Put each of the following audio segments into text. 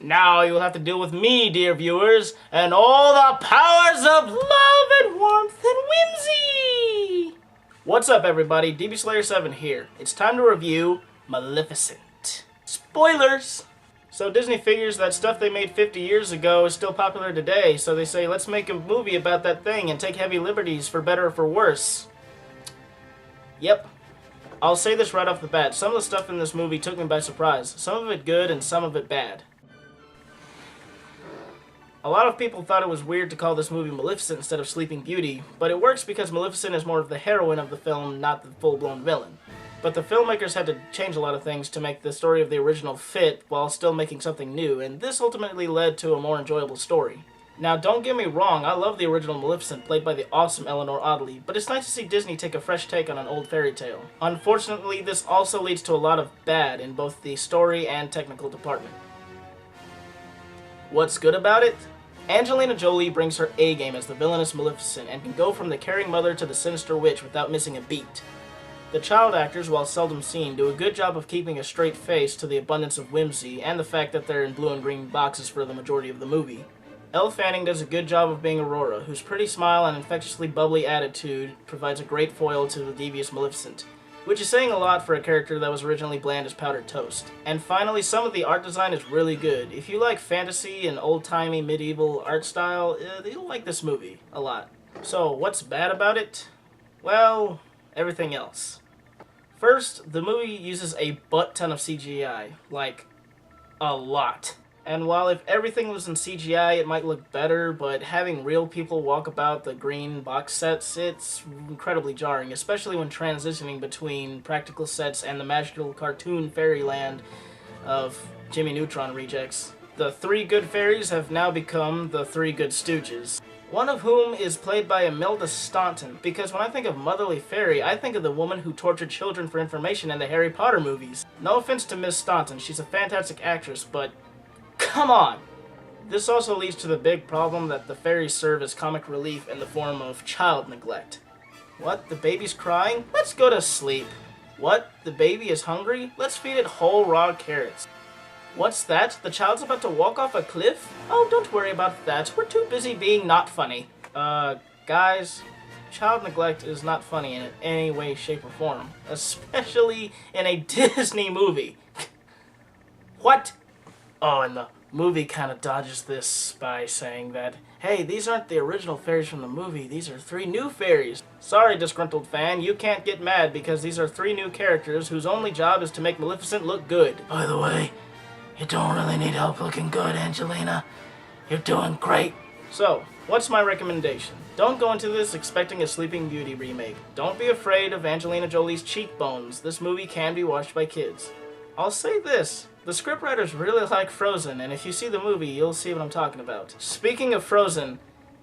Now you will have to deal with me, dear viewers, and all the powers of love and warmth and whimsy! What's up, everybody? DBSlayer7 here. It's time to review Maleficent. Spoilers! So Disney figures that stuff they made 50 years ago is still popular today, so they say, let's make a movie about that thing and take heavy liberties for better or for worse. Yep. I'll say this right off the bat. Some of the stuff in this movie took me by surprise. Some of it good and some of it bad. A lot of people thought it was weird to call this movie Maleficent instead of Sleeping Beauty, but it works because Maleficent is more of the heroine of the film, not the full-blown villain. But the filmmakers had to change a lot of things to make the story of the original fit while still making something new, and this ultimately led to a more enjoyable story. Now, don't get me wrong, I love the original Maleficent, played by the awesome Eleanor Audley, but it's nice to see Disney take a fresh take on an old fairy tale. Unfortunately, this also leads to a lot of bad in both the story and technical department. What's good about it? Angelina Jolie brings her A-game as the villainous Maleficent and can go from the caring mother to the sinister witch without missing a beat. The child actors, while seldom seen, do a good job of keeping a straight face to the abundance of whimsy and the fact that they're in blue and green boxes for the majority of the movie. Elle Fanning does a good job of being Aurora, whose pretty smile and infectiously bubbly attitude provides a great foil to the devious Maleficent, which is saying a lot for a character that was originally bland as powdered toast. And finally, some of the art design is really good. If you like fantasy and old-timey medieval art style, you'll like this movie a lot. So, what's bad about it? Well, everything else. First, the movie uses a butt-ton of CGI. Like, a lot. And while if everything was in CGI, it might look better, but having real people walk about the green box sets, it's incredibly jarring, especially when transitioning between practical sets and the magical cartoon fairyland of Jimmy Neutron rejects. The three good fairies have now become the three good stooges, one of whom is played by Imelda Staunton, because when I think of Motherly Fairy, I think of the woman who tortured children for information in the Harry Potter movies. No offense to Miss Staunton, she's a fantastic actress, but come on! This also leads to the big problem that the fairies serve as comic relief in the form of child neglect. What? The baby's crying? Let's go to sleep. What? The baby is hungry? Let's feed it whole raw carrots. What's that? The child's about to walk off a cliff? Oh, don't worry about that. We're too busy being not funny. Guys, child neglect is not funny in any way, shape, or form. Especially in a Disney movie. What? Oh, and the movie kind of dodges this by saying that, hey, these aren't the original fairies from the movie, these are three new fairies. Sorry, disgruntled fan, you can't get mad because these are three new characters whose only job is to make Maleficent look good. By the way, you don't really need help looking good, Angelina. You're doing great. So, what's my recommendation? Don't go into this expecting a Sleeping Beauty remake. Don't be afraid of Angelina Jolie's cheekbones. This movie can be watched by kids. I'll say this. The scriptwriters really like Frozen, and if you see the movie, you'll see what I'm talking about. Speaking of Frozen,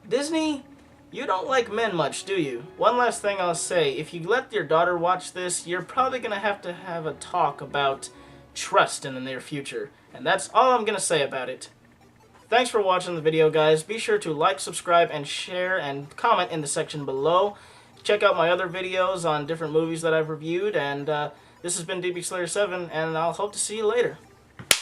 Disney, you don't like men much, do you? One last thing I'll say, if you let your daughter watch this, you're probably going to have a talk about trust in the near future, and that's all I'm going to say about it. Thanks for watching the video, guys. Be sure to like, subscribe, and share, and comment in the section below. Check out my other videos on different movies that I've reviewed, and this has been DBSlayer7, and I'll hope to see you later.